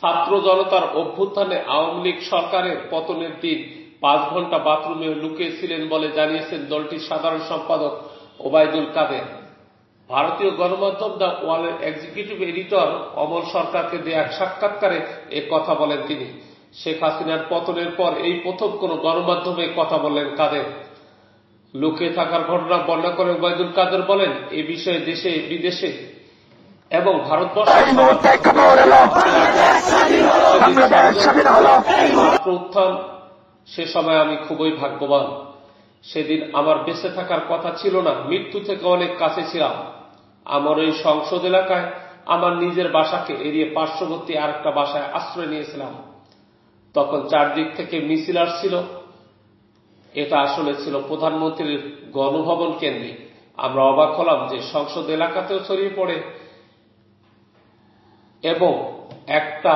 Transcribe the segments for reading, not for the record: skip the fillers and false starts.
ছাত্র জনতার অভ্যুত্থানে আওয়ামী লীগ সরকারের পতনের দিন 5 ঘণ্টা বাথরুমে লুকিয়েছিলেন বলে জানিয়েছেন দলটির সাধারণ সম্পাদক ওবায়দুল কাদের। ভারতীয় গণমাধ্যম দ্য ওয়ালের এক্সিকিউটিভ এডিটর অমল সরকারকে দেয়া এক সাক্ষাৎকারে এ কথা বলেন তিনি। শেখ হাসিনার পতনের পর এই প্রথম কোন গণমাধ্যমে কথা বললেন কাদের। লুকিয়ে থাকার ঘটনা বর্ণনা করে ওবায়দুল কাদের বলেন, এ বিষয়ে দেশে বিদেশে এবং ভারতবর্ষের উত্থান, সে সময় আমি খুবই ভাগ্যবান। সেদিন আমার বেঁচে থাকার কথা ছিল না, মৃত্যু থেকে অনেক কাছে ছিলাম। আমার এই সংসদ এলাকায় আমার নিজের বাসাকে এড়িয়ে পার্শ্ববর্তী আরেকটা বাসায় আশ্রয় নিয়েছিলাম। তখন চারদিক থেকে মিছিল আসছিল। এটা আসলে ছিল প্রধানমন্ত্রীর গণভবন কেন্দ্রিক। আমরা অবাক হলাম যে সংসদ এলাকাতেও ছড়িয়ে পড়ে এবং একটা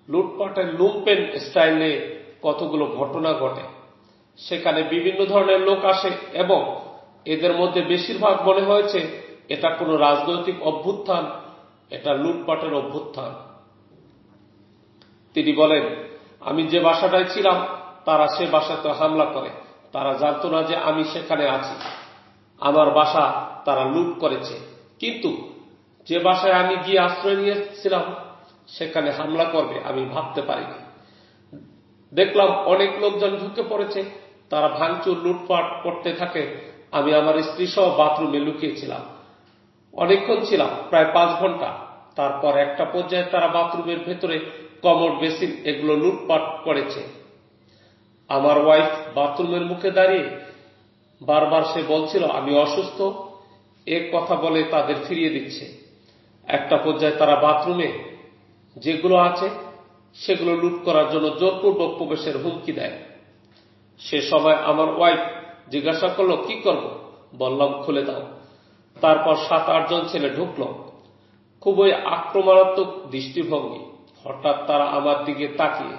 লুটপাটের লুম্পেন স্টাইলে কতগুলো ঘটনা ঘটে। সেখানে বিভিন্ন ধরনের লোক আসে এবং এদের মধ্যে বেশিরভাগ মনে হয়েছে এটা কোনো রাজনৈতিক অভ্যুত্থান, এটা লুটপাটের অভ্যুত্থান। তিনি বলেন, আমি যে বাসাটায় ছিলাম তারা সে বাসাতে হামলা করে। তারা জানত না যে আমি সেখানে আছি। আমার বাসা তারা লুট করেছে, কিন্তু যে বাসায় আমি গিয়ে আশ্রয় নিয়েছিলাম সেখানে হামলা করবে আমি ভাবতে পারিনি। দেখলাম অনেক লোকজন ঢুকে পড়েছে, তারা ভাঙচুর লুটপাট করতে থাকে। আমি আমার স্ত্রী সহ বাথরুমে লুকিয়েছিলাম। অনেকক্ষণ ছিলাম, প্রায় 5 ঘণ্টা। তারপর একটা পর্যায়ে তারা বাথরুমের ভেতরে কমোড, বেসিন এগুলো লুটপাট করেছে। আমার ওয়াইফ বাথরুমের মুখে দাঁড়িয়ে বারবার সে বলছিল আমি অসুস্থ, এক কথা বলে তাদের ফিরিয়ে দিচ্ছে। একটা পর্যায়ে তারা বাথরুমে যেগুলো আছে সেগুলো লুট করার জন্য জোরপূর্বক প্রবেশের হুমকি দেয়। সে সময় আমার ওয়াইফ জিজ্ঞাসা করলো, কি করব? বললাম, খুলে দাও। তারপর 7-8 জন ছেলে ঢুকলো, খুবই আক্রমণাত্মক দৃষ্টিভঙ্গি। হঠাৎ তারা আমার দিকে তাকিয়ে,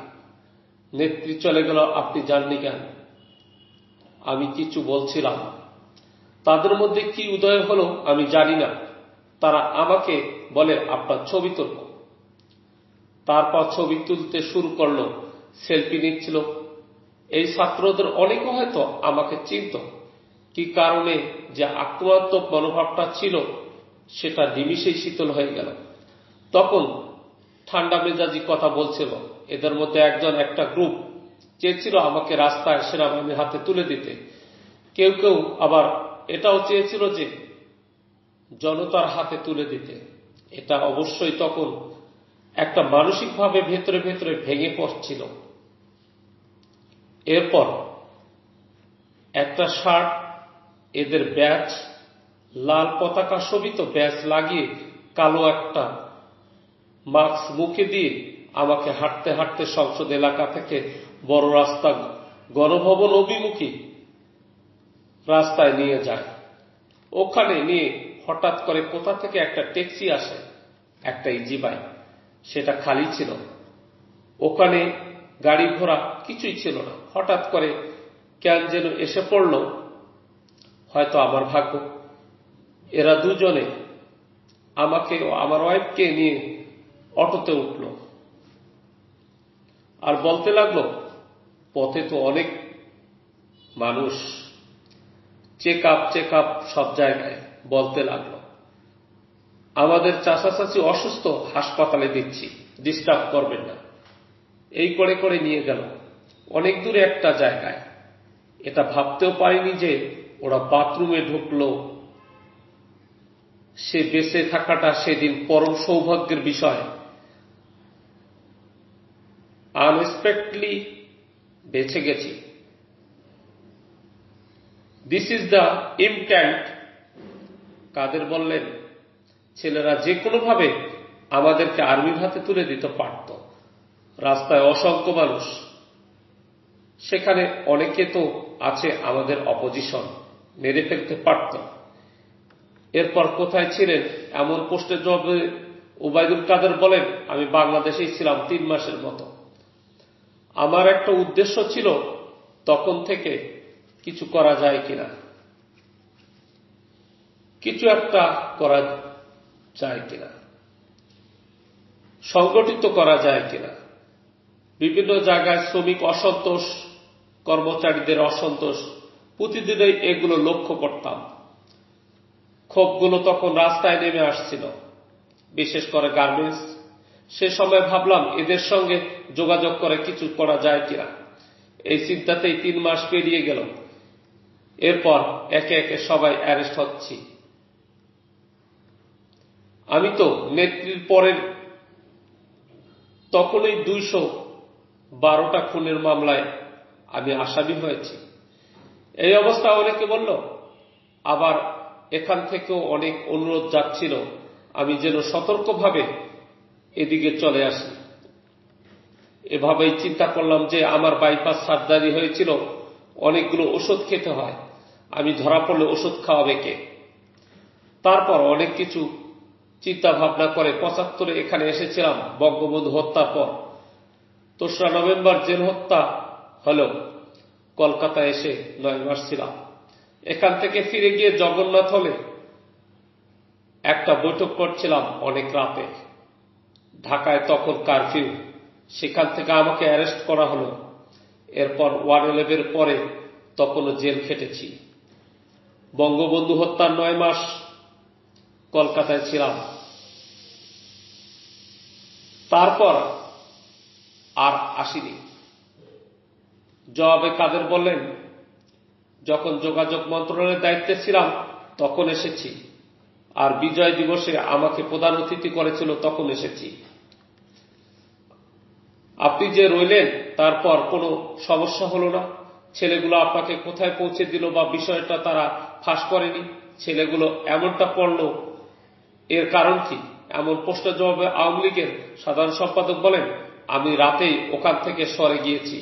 নেত্রী চলে গেল, আপনি জাননি কেন? আমি কিছু বলছিলাম। তাদের মধ্যে কি উদয় হলো আমি জানি না। তারা আমাকে বলে, আপনার ছবি তুলব। তারপর ছবি তুলতে শুরু করলো, সেলফি নিচ্ছিল। এই ছাত্রদের অনেকে হয়তো আমাকে চিনত। কি কারণে যে আক্রমণাত্মক মনোভাবটা ছিল সেটা নিমিষেই শীতল হয়ে গেল। তখন ঠান্ডা মেজাজি কথা বলছিল। এদের মধ্যে একজন, একটা গ্রুপ চেয়েছিল আমাকে রাস্তায় সেনাবাহিনীর হাতে তুলে দিতে। কেউ কেউ আবার এটাও চেয়েছিল যে জনতার হাতে তুলে দিতে। এটা অবশ্যই তখন একটা মানসিকভাবে ভেতরে ভেতরে ভেঙে পড়ছিল। এরপর একটা শার্ট, এদের ব্যাচ, লাল পতাকা শোভিত ব্যাচ লাগিয়ে কালো একটা মাস্ক মুখে দিয়ে আমাকে হাঁটতে হাঁটতে সংসদ এলাকা থেকে বড় রাস্তা গণভবন অভিমুখী রাস্তায় নিয়ে যায়। ওখানে নিয়ে হঠাৎ করে কোথা থেকে একটা ট্যাক্সি আসে, একটা ইজি বাইক, সেটা খালি ছিল। ওখানে গাড়ি ঘোড়া কিছুই ছিল না। হঠাৎ করে কেন যেন এসে পড়ল, হয়তো আমার ভাগ্য। এরা দুজনে আমাকে ও আমার ওয়াইফকে নিয়ে অটোতে উঠল আর বলতে লাগলো, পথে তো অনেক মানুষ, চেক আপ সব জায়গায়। বলতে লাগলো, আমাদের চাচা চাচি অসুস্থ, হাসপাতালে দিচ্ছি, ডিস্টার্ব করবেন না। এই করে করে নিয়ে গেল অনেক দূরে একটা জায়গায়। এটা ভাবতেও পারিনি যে ওরা বাথরুমে ঢুকলো। সে বেঁচে থাকাটা সেদিন পরম সৌভাগ্যের বিষয়। আনএক্সপেক্টেডলি বেঁচে গেছি। This is the intent. Kader বললেন, ছেলেরা যে কোনোভাবে আমাদেরকে আর্মির হাতে তুলে দিতে পারত। রাস্তায় অসংখ্য মানুষ, সেখানে অনেকে তো আছে আমাদের অপোজিশন, মেরে ফেলতে পারত। এরপর কোথায় ছিলেন এমন প্রশ্নের জবাবে ওবায়দুল কাদের বলেন, আমি বাংলাদেশেই ছিলাম 3 মাসের মতো। আমার একটা উদ্দেশ্য ছিল তখন থেকে কিছু করা যায় কিনা, কিছু একটা করা যায় কিনা। সংগঠিত করা যায় কিনা। বিভিন্ন জায়গায় শ্রমিক অসন্তোষ, কর্মচারীদের অসন্তোষ, প্রতিদিনই এগুলো লক্ষ্য করতাম। ক্ষোভগুলো তখন রাস্তায় নেমে আসছিল, বিশেষ করে গার্মেন্টস। সে সময় ভাবলাম এদের সঙ্গে যোগাযোগ করে কিছু করা যায় কিনা। এই চিন্তাতেই 3 মাস পেরিয়ে গেল। এরপর একে একে সবাই অ্যারেস্ট হচ্ছি। আমি তো নেত্রীর পরের তখনই 212টা খুনের মামলায় আমি আসামি হয়েছি। এই অবস্থা অনেকে বলল। আবার এখান থেকেও অনেক অনুরোধ যাচ্ছিল আমি যেন সতর্কভাবে এদিকে চলে আসি। এভাবেই চিন্তা করলাম যে আমার বাইপাস সার্জারি হয়েছিল, অনেকগুলো ওষুধ খেতে হয়, আমি ধরা পড়লে ওষুধ খাওয়াবে কে। তারপর অনেক কিছু চিন্তা ভাবনা করে 75-এ এখানে এসেছিলাম বঙ্গবন্ধু হত্যার পর। 3রা নভেম্বর জেল হত্যা হল। কলকাতায় এসে 9 মাস ছিলাম। এখান থেকে ফিরে গিয়ে জগন্নাথ হলে একটা বৈঠক করছিলাম অনেক রাতে। ঢাকায় তখন কারফিউ, সেখান থেকে আমাকে অ্যারেস্ট করা হলো। এরপর 111 পরে তখনও জেল খেটেছি। বঙ্গবন্ধু হত্যার 9 মাস কলকাতায় ছিলাম। তারপর আর আসিনি। জবাবে কাদের বললেন, যখন যোগাযোগ মন্ত্রণালয়ের দায়িত্বে ছিলাম তখন এসেছি, আর বিজয় দিবসে আমাকে প্রধান অতিথি করেছিল তখন এসেছি। আপনি যে রইলেন তারপর কোনো সমস্যা হলো না? ছেলেগুলো আপনাকে কোথায় পৌঁছে দিল বা বিষয়টা তারা ফাঁস করেনি? ছেলেগুলো এমনটা পড়ল, এর কারণ কি? এমন প্রশ্নের জবাবে আওয়ামী লীগের সাধারণ সম্পাদক বলেন, আমি রাতেই ওখান থেকে সরে গিয়েছি,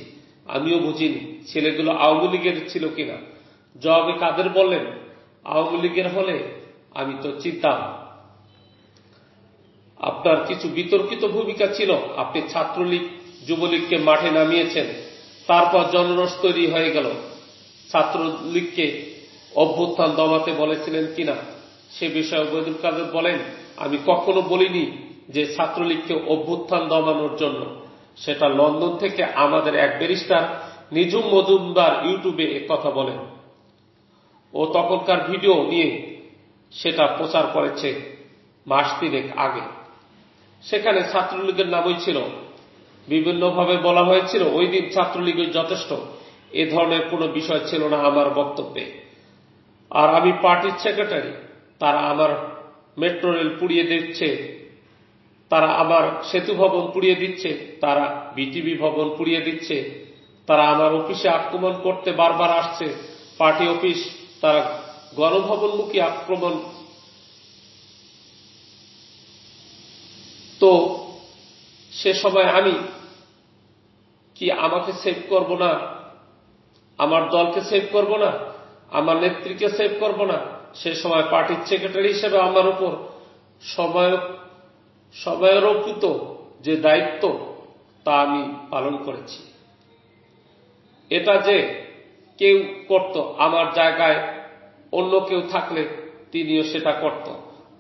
আমিও বুঝিনি ছেলেগুলো আওয়ামী লীগের ছিল কিনা। জবাবে কাদের বললেন, আওয়ামী লীগের হলে আমি তো চিন্তাম। আপনার কিছু বিতর্কিত ভূমিকা ছিল। আপনি ছাত্রলীগ যুবলীগকে মাঠে নামিয়েছেন, তারপর জনরোষ তৈরি হয়ে গেল। ছাত্রলীগকে অভ্যুত্থান দমাতে বলেছিলেন কিনা সে বিষয়ে ওবায়দুল কাদের বলেন, আমি কখনো বলিনি যে ছাত্রলীগকে অভ্যুত্থান দমানোর জন্য। সেটা লন্ডন থেকে আমাদের এক ব্যারিস্টার নিঝুম মজুমদার ইউটিউবে কথা বলেন। ও তখনকার ভিডিও নিয়ে সেটা প্রচার করেছে মাস 3 আগে। সেখানে ছাত্রলীগের নামই ছিল। বিভিন্নভাবে বলা হয়েছিল ওই দিন ছাত্রলীগের যথেষ্ট, এ ধরনের কোনো বিষয় ছিল না আমার বক্তব্যে। আর আমি পার্টির সেক্রেটারি, তারা আমার মেট্রো রেল পুড়িয়ে দিচ্ছে, তারা আমার সেতু ভবন পুড়িয়ে দিচ্ছে, তারা বিটিভি ভবন পুড়িয়ে দিচ্ছে, তারা আমার অফিসে আক্রমণ করতে বারবার আসছে, পার্টি অফিস, তারা গণভবনমুখী আক্রমণ। তো সে সময় আমি কি আমাকে সেভ করব না, আমার দলকে সেভ করব না, আমার নেত্রীকে সেভ করব না? সে সময় পার্টির সেক্রেটারি হিসেবে আমার উপর সময়ারোপিত যে দায়িত্ব তা আমি পালন করেছি। এটা যে কেউ করত, আমার জায়গায় অন্য কেউ থাকলে তিনিও সেটা করত।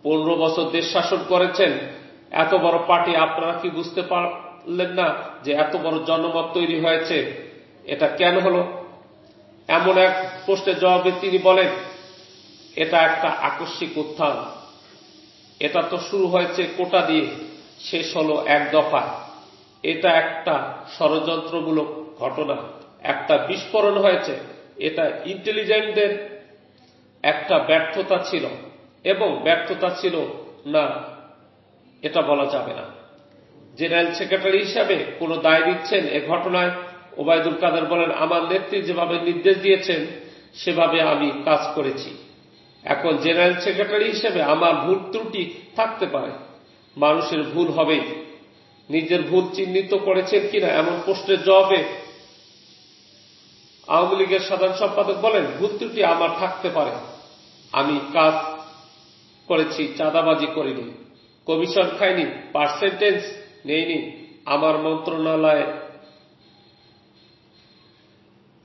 15 বছর দেশ শাসন করেছেন, এত বড় পার্টি, আপনারা কি বুঝতে পারলেন না যে এত বড় জনমত তৈরি হয়েছে? এটা কেন হলো? এমন এক প্রশ্নের জবাবে তিনি বলেন, এটা একটা আকস্মিক উত্থান। এটা তো শুরু হয়েছে কোটা দিয়ে, শেষ হলো এক দফা। এটা একটা ষড়যন্ত্রমূলক ঘটনা, একটা বিস্ফোরণ হয়েছে। এটা ইন্টেলিজেন্টদের একটা ব্যর্থতা ছিল, এবং ব্যর্থতা ছিল না এটা বলা যাবে না। জেনারেল সেক্রেটারি হিসাবে কোনো দায় দিচ্ছেন এ ঘটনায়? ওবায়দুল কাদের বলেন, আমার নেত্রী যেভাবে নির্দেশ দিয়েছেন সেভাবে আমি কাজ করেছি। এখন জেনারেল সেক্রেটারি হিসেবে আমার ভুল ত্রুটি থাকতে পারে, মানুষের ভুল হবেই। নিজের ভুল চিহ্নিত করেছেন কিনা এমন প্রশ্নের জবাবে আওয়ামী লীগের সাধারণ সম্পাদক বলেন, ভুল ত্রুটি আমার থাকতে পারে, আমি কাজ করেছি, চাঁদাবাজি করিনি, কমিশন খাইনি, পার্সেন্টেজ নেইনি। আমার মন্ত্রণালয়ে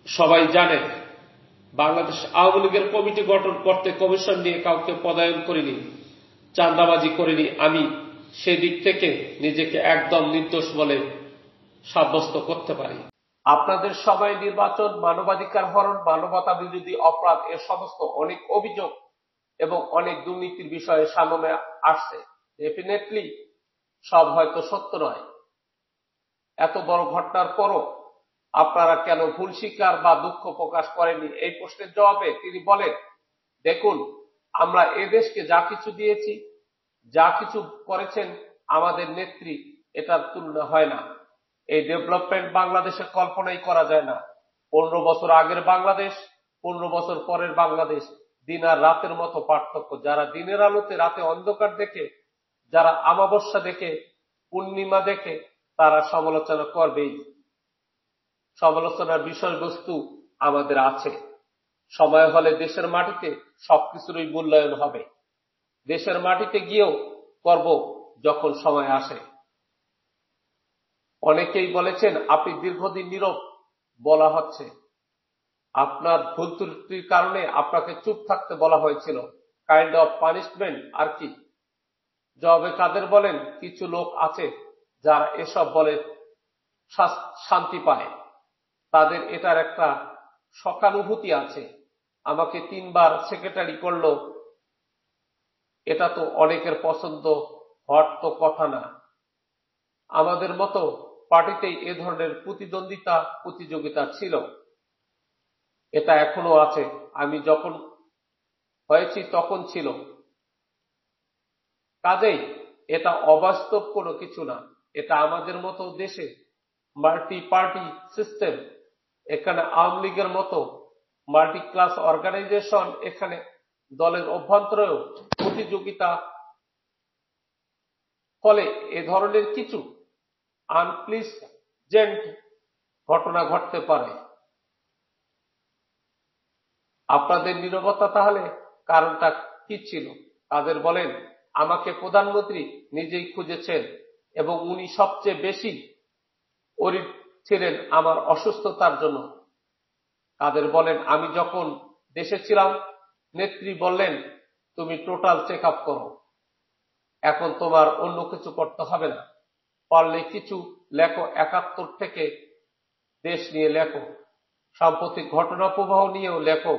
সবাই জানে, বাংলাদেশ আওয়ামী লীগের কমিটি গঠন করতে কমিশন নিয়ে কাউকে পদায়ন করিনি, চাঁদাবাজি করিনি। আমি সেদিক থেকে নিজেকে একদম নির্দোষ বলে সাব্যস্ত করতে পারি। আপনাদের সবাই নির্বাচন, মানবাধিকার হরণ, মানবতা বিরোধী অপরাধ, এ সমস্ত অনেক অভিযোগ এবং অনেক দুর্নীতির বিষয়ে সামনে আসছে। ডেফিনেটলি সব হয়তো সত্য নয়। এত বড় ঘটনার পরও আপনারা কেন ভুল স্বীকার বা দুঃখ প্রকাশ করেননি? এই প্রশ্নের জবাবে তিনি বলেন, দেখুন, আমরা এদেশকে যা কিছু দিয়েছি, যা কিছু করেছেন আমাদের নেত্রী, এটার তুলনা হয় না। এই ডেভেলপমেন্ট বাংলাদেশের কল্পনাই করা যায় না। 15 বছর আগের বাংলাদেশ, 15 বছর পরের বাংলাদেশ, দিন আর রাতের মতো পার্থক্য। যারা দিনের আলোতে রাতে অন্ধকার দেখে, যারা অমাবস্যা দেখে, পূর্ণিমা দেখে, তারা সমালোচনা করবেই। সমালোচনার বিষয়বস্তু আমাদের আছে। সময় হলে দেশের মাটিতে সবকিছুরই মূল্যায়ন হবে। দেশের মাটিতে গিয়েও করব যখন সময় আসে। অনেকেই বলেছেন আপনি দীর্ঘদিন নীরব, বলা হচ্ছে আপনার ভুল ত্রুটির কারণে আপনাকে চুপ থাকতে বলা হয়েছিল, কাইন্ড অফ পানিশমেন্ট আর কি। জবাবে কাদের বলেন, কিছু লোক আছে যারা এসব বলে শান্তি পায়, তাদের এটার একটা সকানুভূতি আছে। আমাকে 3 বার সেক্রেটারি করলো, এটা তো অনেকের পছন্দ হওয়ার তো কথা না। আমাদের মতো পার্টিতেই এ ধরনের প্রতিযোগিতা ছিল, এটা এখনো আছে। আমি যখন হয়েছি তখন ছিল। কাজেই এটা অবাস্তব কোনো কিছু না। এটা আমাদের মতো দেশে মাল্টি পার্টি সিস্টেম। এখানে আওয়ামী লীগের মতো মাল্টি ক্লাস অর্গানাইজেশন, এখানে দলের অভ্যন্তরেও প্রতিযোগিতা, ফলে এ ধরনের কিছু আনপ্লিজেন্ট ঘটনা ঘটতে পারে। আপনাদের নীরবতা তাহলে কারণটা কি ছিল? তাদের বলেন, আমাকে প্রধানমন্ত্রী নিজেই খুঁজেছেন এবং উনি সবচেয়ে বেশি ওরিড ছিলেন আমার অসুস্থতার জন্য। তাদের বলেন, আমি যখন দেশে ছিলাম নেত্রী বললেন, তুমি টোটাল চেক আপ করো, এখন তোমার অন্য কিছু করতে হবে না, পারলে কিছু লেখো, 71 থেকে দেশ নিয়ে লেখো, সাম্প্রতিক ঘটনা প্রবাহ নিয়েও লেখো,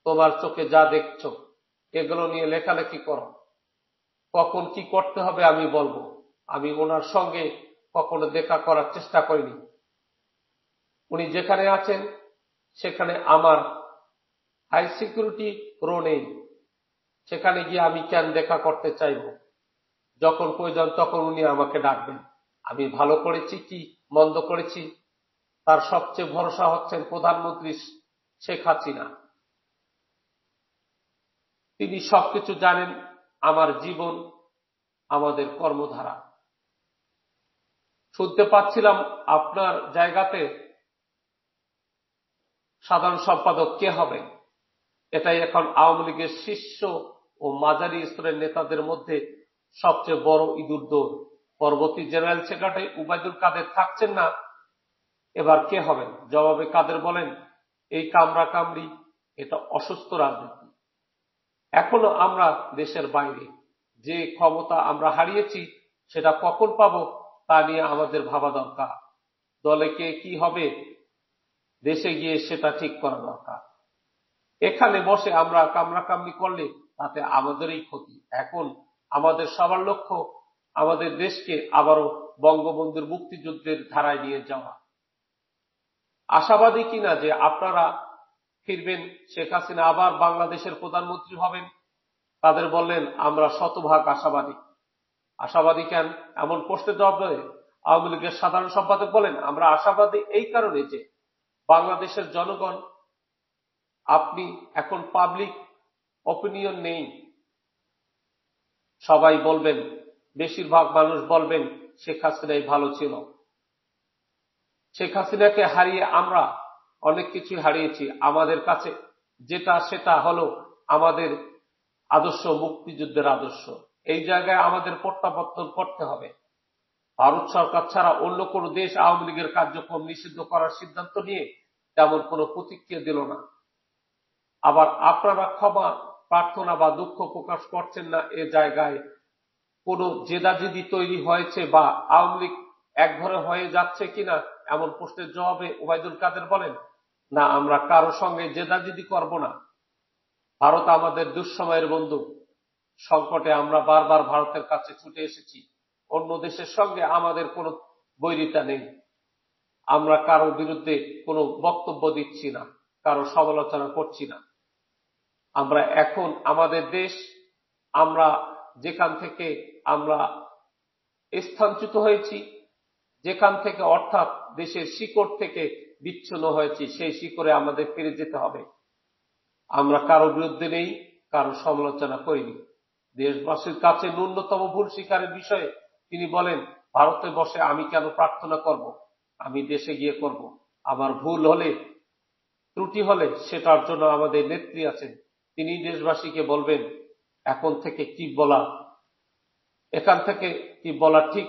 তোমার চোখে যা দেখছো এগুলো নিয়ে লেখালেখি করো। কখন কি করতে হবে আমি বলবো। আমি ওনার সঙ্গে কখনো দেখা করার চেষ্টা করিনি। উনি যেখানে আছেন সেখানে আমার হাই সিকিউরিটি রো নেই, সেখানে গিয়ে আমি কেন দেখা করতে চাইব? যখন প্রয়োজন তখন উনি আমাকে ডাকবেন। আমি ভালো করেছি কি মন্দ করেছি তার সবচেয়ে ভরসা হচ্ছেন প্রধানমন্ত্রী শেখ হাসিনা। তিনি সবকিছু জানেন, আমার জীবন, আমাদের কর্মধারা। শুনতে পাচ্ছিলাম আপনার জায়গাতে সাধারণ সম্পাদক কে হবে, এটাই এখন আওয়ামী লীগের শীর্ষ ও মাঝারি স্তরের নেতাদের মধ্যে সবচেয়ে বড় ইঁদুর দৌড়। পরবর্তী জেনারেল সেক্রেটারি উবাইদুল কাদের থাকছেন না, এবার কে হবেন? জবাবে কাদের বলেন, এই কামড়া কামড়ি, এটা অসুস্থ রাজনীতি। এখনো আমরা দেশের বাইরে। যে ক্ষমতা আমরা হারিয়েছি সেটা কখন পাবো তা নিয়ে আমাদের ভাবা দরকার। দলে কে কি হবে দেশে গিয়ে সেটা ঠিক করা দরকার। এখানে বসে আমরা কামড়াকামড়ি করলে তাতে আমাদেরই ক্ষতি। এখন আমাদের সবার লক্ষ্য আমাদের দেশকে আবারও বঙ্গবন্ধুর মুক্তিযুদ্ধের ধারায় নিয়ে যাওয়া। আশাবাদী কিনা যে আপনারা ফিরবেন, শেখ হাসিনা আবার বাংলাদেশের প্রধানমন্ত্রী হবেন? তাদের বললেন, আমরা শতভাগ আশাবাদী। আশাবাদী কেন? এমন প্রশ্নের জবাব দেয় আওয়ামী লীগের সাধারণ সম্পাদক বলেন, আমরা আশাবাদী এই কারণে যে বাংলাদেশের জনগণ, আপনি এখন পাবলিক অপিনিয়ন নেই, সবাই বলবেন, বেশিরভাগ মানুষ বলবেন শেখ হাসিনাই ভালো ছিল। শেখ হাসিনাকে হারিয়ে আমরা অনেক কিছু হারিয়েছি। আমাদের কাছে যেটা সেটা হলো আমাদের আদর্শ, মুক্তিযুদ্ধের আদর্শ। এই জায়গায় আমাদের প্রত্যাবর্তন করতে হবে। ভারত সরকার ছাড়া অন্য কোনো দেশ আওয়ামী লীগের কার্যক্রম নিষিদ্ধ করার সিদ্ধান্ত নিয়ে তেমন কোনো প্রতিক্রিয়া দিল না। আবার আপনারা ক্ষমা প্রার্থনা বা দুঃখ প্রকাশ করছেন না, এ জায়গায় কোনো জেদাজেদি তৈরি হয়েছে বা আওয়ামী লীগ একঘরে হয়ে যাচ্ছে কিনা এমন প্রশ্নের জবাবে ওবায়দুল কাদের বলেন, না, আমরা কারো সঙ্গে জেদাজেদি করব না। ভারত আমাদের দুঃসময়ের বন্ধু। সংকটে আমরা বারবার ভারতের কাছে ছুটে এসেছি। অন্য দেশের সঙ্গে আমাদের কোনো বৈরিতা নেই। আমরা কারো বিরুদ্ধে কোনো বক্তব্য দিচ্ছি না, কারো সমালোচনা করছি না। আমরা এখন আমাদের দেশ, আমরা যেখান থেকে আমরা স্থানচ্যুত হয়েছি, যেখান থেকে অর্থাৎ দেশের শিকড় থেকে বিচ্ছিন্ন হয়েছি, সেই শিকড়ে আমাদের ফিরে যেতে হবে। আমরা কারো বিরুদ্ধে নেই, কারো সমালোচনা করিনি। দেশবাসীর কাছে ন্যূনতম ভুল স্বীকারের বিষয়ে তিনি বলেন, ভারতে বসে আমি কেন প্রার্থনা করব, আমি দেশে গিয়ে করব। আমার ভুল হলে, ত্রুটি হলে সেটার জন্য আমাদের নেত্রী আছেন, তিনি দেশবাসীকে বলবেন এখন থেকে কি বলা, এখান থেকে কি বলা ঠিক।